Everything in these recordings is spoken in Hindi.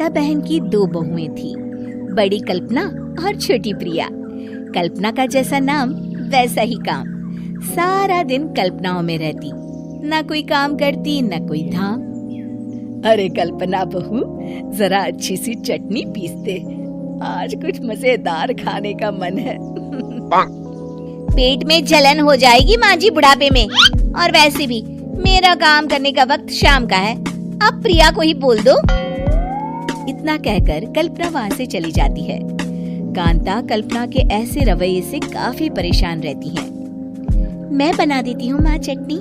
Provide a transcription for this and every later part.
कांता बहन की दो बहुएं थी, बड़ी कल्पना और छोटी प्रिया। कल्पना का जैसा नाम वैसा ही काम। सारा दिन कल्पनाओं में रहती, ना कोई काम करती न कोई धाम। अरे कल्पना बहू, जरा अच्छी सी चटनी पीस दे, आज कुछ मजेदार खाने का मन है। पेट में जलन हो जाएगी माँ जी बुढ़ापे में, और वैसे भी मेरा काम करने का वक्त शाम का है, अब प्रिया को ही बोल दो। इतना कहकर कल्पना वहाँ से चली जाती है। कांता कल्पना के ऐसे रवैये से काफी परेशान रहती है। मैं बना देती हूँ माँ चटनी,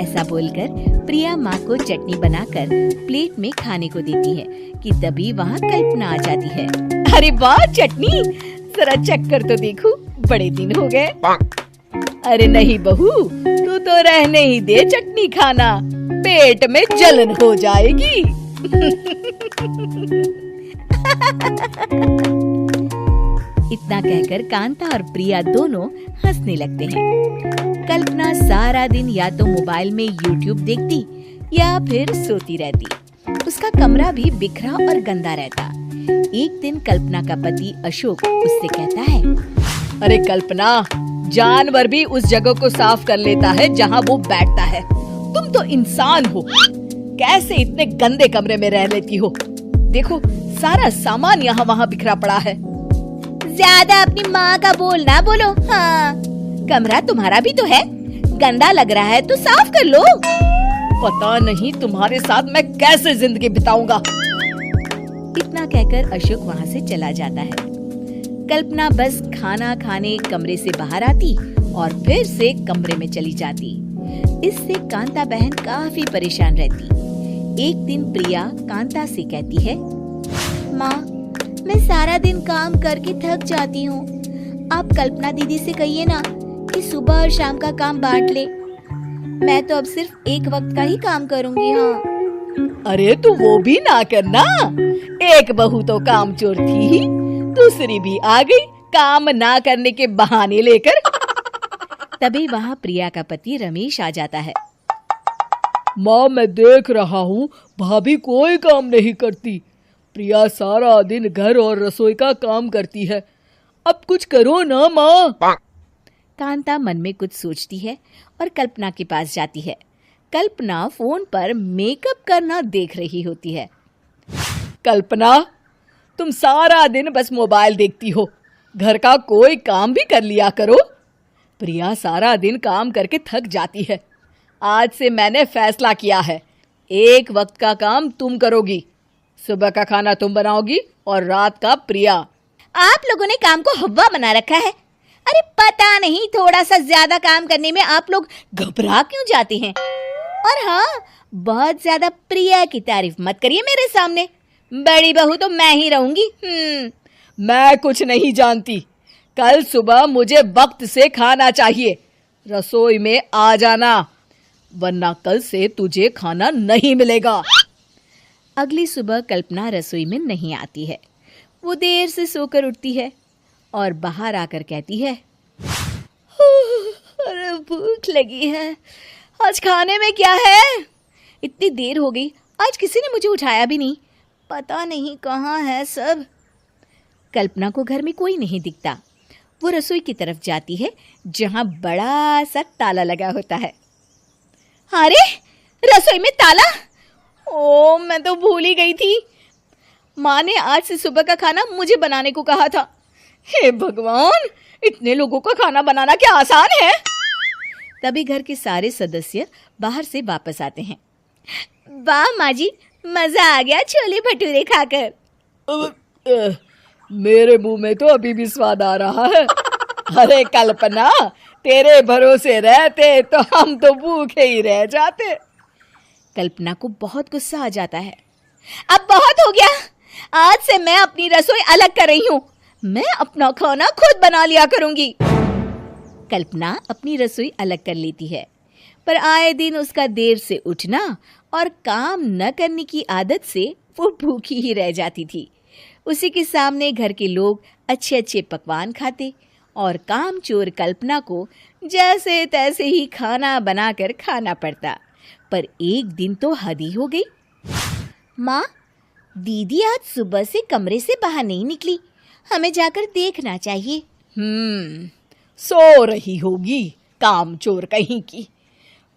ऐसा बोलकर प्रिया माँ को चटनी बनाकर प्लेट में खाने को देती है कि तभी वहाँ कल्पना आ जाती है। अरे वाह चटनी, जरा चख कर तो देखो, बड़े दिन हो गए। अरे नहीं बहू, तू तो रहने ही दे चटनी खाना, पेट में जलन हो जाएगी। इतना कहकर कांता और प्रिया दोनों हंसने लगते हैं। कल्पना सारा दिन या तो मोबाइल में यूट्यूब देखती या फिर सोती रहती। उसका कमरा भी बिखरा और गंदा रहता। एक दिन कल्पना का पति अशोक उससे कहता है, अरे कल्पना, जानवर भी उस जगह को साफ कर लेता है जहाँ वो बैठता है, तुम तो इंसान हो, कैसे इतने गंदे कमरे में रह लेती हो? देखो सारा सामान यहाँ वहाँ बिखरा पड़ा है। ज्यादा अपनी माँ का बोल ना बोलो। हाँ, कमरा तुम्हारा भी तो है, गंदा लग रहा है तो साफ कर लो। पता नहीं तुम्हारे साथ मैं कैसे जिंदगी बिताऊंगा। इतना कहकर अशोक वहाँ से चला जाता है। कल्पना बस खाना खाने कमरे से बाहर आती और फिर से कमरे में चली जाती। इससे कांता बहन काफी परेशान रहती। एक दिन प्रिया कांता से कहती है, माँ, मैं सारा दिन काम करके थक जाती हूँ, आप कल्पना दीदी से कहिए ना कि सुबह और शाम का काम बांट ले। मैं तो अब सिर्फ एक वक्त का ही काम करूँगी। हाँ। अरे तू वो भी ना करना, एक बहू तो कामचोर थी ही, दूसरी भी आ गई काम ना करने के बहाने लेकर। तभी वहाँ प्रिया का पति रमेश आ जाता है। माँ, मैं देख रहा हूँ भाभी कोई काम नहीं करती, प्रिया सारा दिन घर और रसोई का काम करती है, अब कुछ करो ना माँ। कांता मन में कुछ सोचती है और कल्पना के पास जाती है। कल्पना फोन पर मेकअप करना देख रही होती है। कल्पना, तुम सारा दिन बस मोबाइल देखती हो, घर का कोई काम भी कर लिया करो। प्रिया सारा दिन काम करके थक जाती है। आज से मैंने फैसला किया है, एक वक्त का काम तुम करोगी, सुबह का खाना तुम बनाओगी और रात का प्रिया। आप लोगों ने काम को हवा बना रखा है। अरे पता नहीं थोड़ा सा ज्यादा काम करने में आप लोग घबरा क्यों जाते हैं। और हाँ, बहुत ज्यादा प्रिया की तारीफ मत करिए मेरे सामने, बड़ी बहू तो मैं ही रहूंगी। मैं कुछ नहीं जानती, कल सुबह मुझे वक्त से खाना चाहिए, रसोई में आ जाना, वरना कल से तुझे खाना नहीं मिलेगा। अगली सुबह कल्पना रसोई में नहीं आती है। वो देर से सोकर उठती है और बाहर आकर कहती है, अरे भूख लगी है, आज खाने में क्या है? इतनी देर हो गई, आज किसी ने मुझे उठाया भी नहीं, पता नहीं कहाँ है सब। कल्पना को घर में कोई नहीं दिखता। वो रसोई की तरफ जाती है जहाँ बड़ा सा ताला लगा होता है। अरे रसोई में ताला! ओ, मैं तो भूल ही गई थी। माँ ने आज से सुबह का खाना मुझे बनाने को कहा था। हे भगवान, इतने लोगों का खाना बनाना क्या आसान है? तभी घर के सारे सदस्य बाहर से वापस आते हैं। वाह माँ जी, मजा आ गया छोले भटूरे खाकर। मेरे मुंह में तो अभी भी स्वाद आ रहा है। अरे कल्पना, तेरे भरोसे रहते तो हम तो भूखे ही रह जाते। कल्पना को बहुत गुस्सा आ जाता है। अब बहुत हो गया, आज से मैं अपनी रसोई अलग कर रही हूँ, मैं अपना खाना खुद बना लिया करूंगी। कल्पना अपनी रसोई अलग कर लेती है, पर आए दिन उसका देर से उठना और काम न करने की आदत से वो भूखी ही रह जाती थी। उसी के सामने घर के लोग अच्छे अच्छे पकवान खाते और कामचोर कल्पना को जैसे तैसे ही खाना बनाकर खाना पड़ता। पर एक दिन तो हद ही हो गई। माँ, दीदी आज सुबह से कमरे से बाहर नहीं निकली, हमें जाकर देखना चाहिए। सो रही होगी काम चोर कहीं की,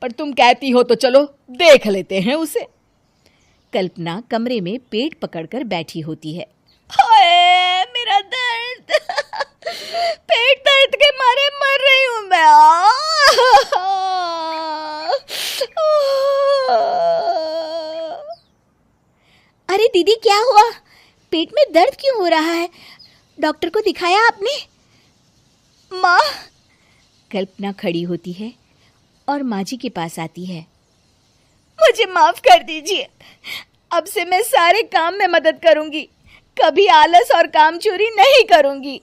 पर तुम कहती हो तो चलो देख लेते हैं उसे। कल्पना कमरे में पेट पकड़कर बैठी होती है। हाय मेरा दर्द, पेट दर्द के मारे मर रही हूं मैं। अरे दीदी क्या हुआ, पेट में दर्द क्यों हो रहा है? डॉक्टर को दिखाया आपने? माँ, कल्पना खड़ी होती है और माँ जी के पास आती है। मुझे माफ कर दीजिए, अब से मैं सारे काम में मदद करूंगी, कभी आलस और काम चोरी नहीं करूंगी।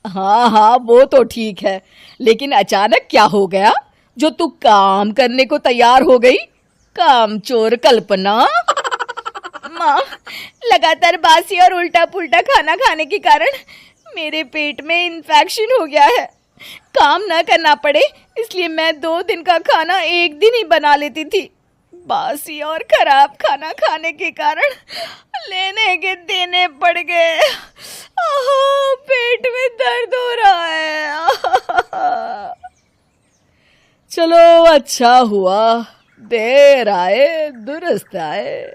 हाँ वो तो ठीक है, लेकिन अचानक क्या हो गया जो तू काम करने को तैयार हो गई? काम चोर कल्पना। माँ, लगातार बासी और उल्टा पुल्टा खाना खाने के कारण मेरे पेट में इन्फेक्शन हो गया है। काम न करना पड़े इसलिए मैं 2 दिन का खाना एक दिन ही बना लेती थी। बासी और खराब खाना खाने के कारण लेने के देने पड़ गए। पेट में दर्द हो रहा है। चलो अच्छा हुआ, देर आए दुरुस्त आए।